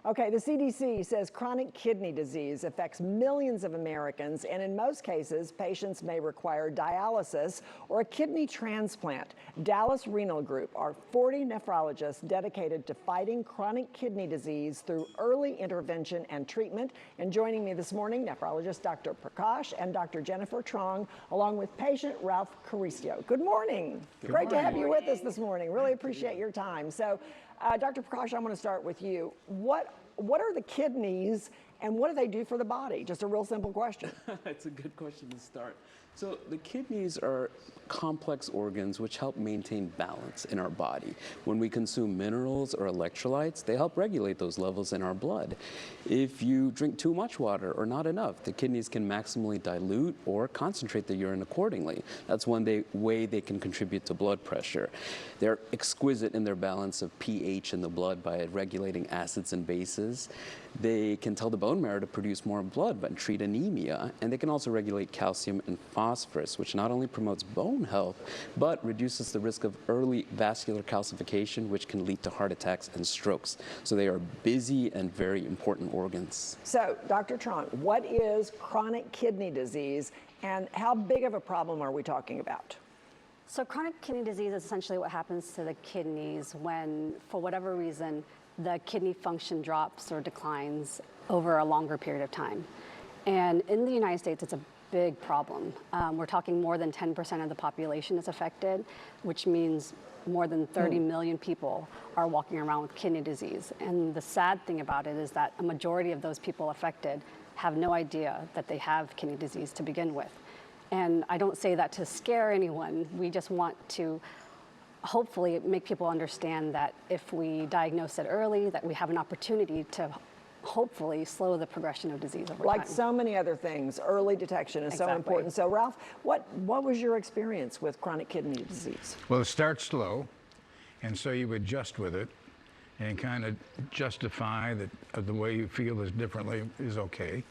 Okay, the CDC says chronic kidney disease affects millions of Americans, and in most cases, patients may require dialysis or a kidney transplant. Dallas Renal Group are 40 nephrologists dedicated to fighting chronic kidney disease through early intervention and treatment. And joining me this morning, nephrologist Dr. Prakash and Dr. Jennifer Truong, along with patient Ralph Carestio. Good morning. Great to have you with us this morning. Really appreciate your time. So, Dr. Prakash, I'm going to start with you. What are the kidneys and what do they do for the body? Just a real simple question. It's a good question to start. So the kidneys are complex organs which help maintain balance in our body. When we consume minerals or electrolytes, they help regulate those levels in our blood. If you drink too much water or not enough, the kidneys can maximally dilute or concentrate the urine accordingly. That's one way they can contribute to blood pressure. They're exquisite in their balance of pH in the blood by regulating acids and bases. They can tell the bone marrow to produce more blood but treat anemia, and they can also regulate calcium and phosphorus, which not only promotes bone health, but reduces the risk of early vascular calcification, which can lead to heart attacks and strokes. So they are busy and very important organs. So, Dr. Truong, what is chronic kidney disease and how big of a problem are we talking about? So chronic kidney disease is essentially what happens to the kidneys when, for whatever reason, the kidney function drops or declines over a longer period of time. And in the United States, it's a big problem. We're talking more than 10% of the population is affected, which means more than 30 million people are walking around with kidney disease. And the sad thing about it is that a majority of those people affected have no idea that they have kidney disease to begin with. And I don't say that to scare anyone. We just want to hopefully make people understand that if we diagnose it early, that we have an opportunity to hopefully slow the progression of disease over time. Like so many other things, early detection is so important. So Ralph, what was your experience with chronic kidney disease? Well, it starts slow, and so you adjust with it and kind of justify that the way you feel is differently is okay.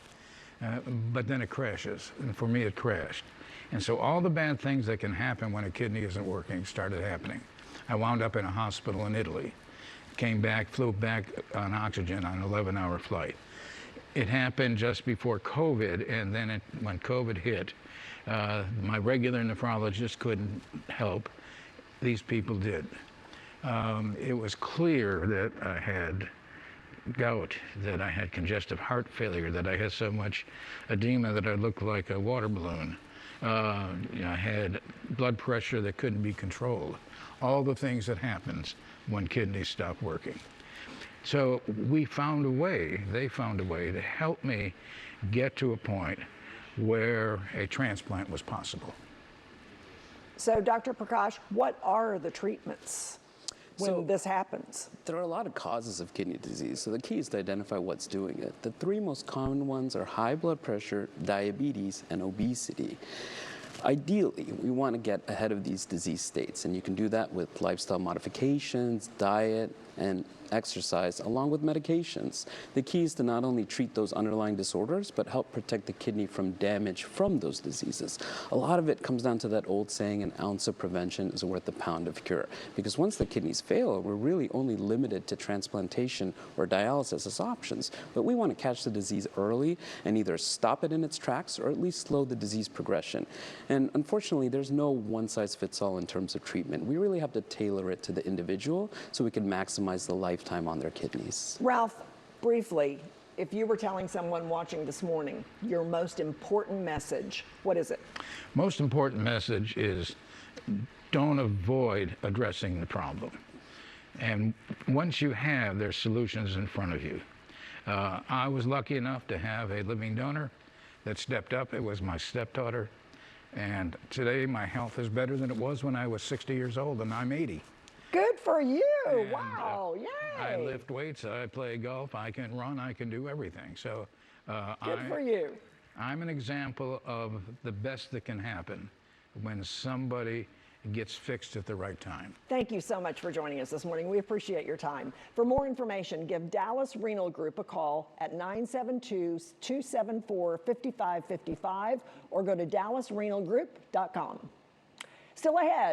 But then it crashes, and for me it crashed. And so all the bad things that can happen when a kidney isn't working started happening. I wound up in a hospital in Italy, came back, flew back on oxygen on an 11-hour flight. It happened just before COVID, and then when COVID hit, my regular nephrologist couldn't help. These people did. It was clear that I had gout, that I had congestive heart failure, that I had so much edema that I looked like a water balloon. I had blood pressure that couldn't be controlled. All the things that happens when kidneys stop working. So they found a way to help me get to a point where a transplant was possible. So Dr. Prakash, what are the treatments when this happens? There are a lot of causes of kidney disease, so the key is to identify what's doing it. The three most common ones are high blood pressure, diabetes, and obesity. Ideally, we want to get ahead of these disease states, and you can do that with lifestyle modifications, diet, and exercise, along with medications. The key is to not only treat those underlying disorders, but help protect the kidney from damage from those diseases. A lot of it comes down to that old saying, an ounce of prevention is worth a pound of cure. Because once the kidneys fail, we're really only limited to transplantation or dialysis as options. But we want to catch the disease early and either stop it in its tracks or at least slow the disease progression. And unfortunately, there's no one-size-fits-all in terms of treatment. We really have to tailor it to the individual so we can maximize the lifetime on their kidneys. Ralph, briefly, if you were telling someone watching this morning your most important message, what is it? Most important message is don't avoid addressing the problem. And once you have, there's solutions in front of you. I was lucky enough to have a living donor that stepped up. It was my stepdaughter. And today my health is better than it was when I was 60 years old, and I'm 80. Good for you. And, wow. Yay. I lift weights, I play golf, I can run, I can do everything. So good for you. I'm an example of the best that can happen when somebody gets fixed at the right time. Thank you so much for joining us this morning. We appreciate your time. For more information, give Dallas Renal Group a call at 972-274-5555 or go to dallasrenalgroup.com. Still ahead.